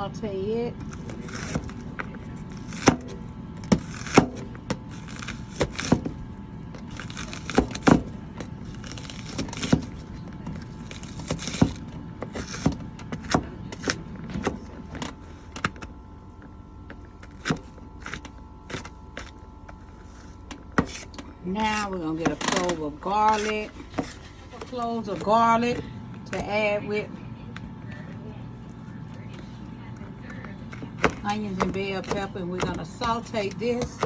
saute it. Now we're gonna get a clove of garlic. Cloves of garlic to add with onions and bell pepper, and we're gonna saute this.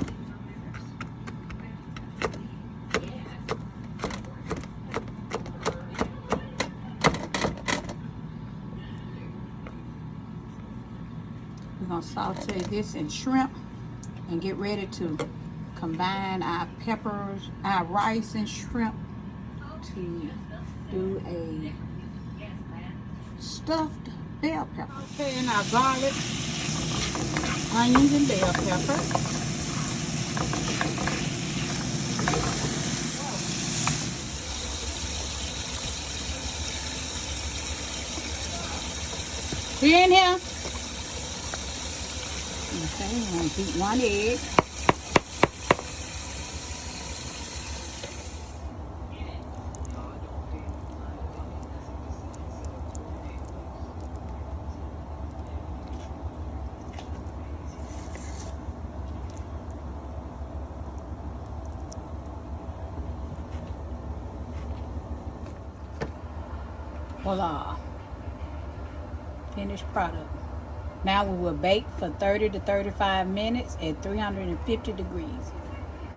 We're gonna saute this in shrimp and get ready to combine our peppers, our rice and shrimp to do a stuffed bell pepper. Okay, and our garlic, onions and bell pepper. We in here. Okay, we're gonna beat 1 egg. Voila, finished product. Now we will bake for 30 to 35 minutes at 350 degrees.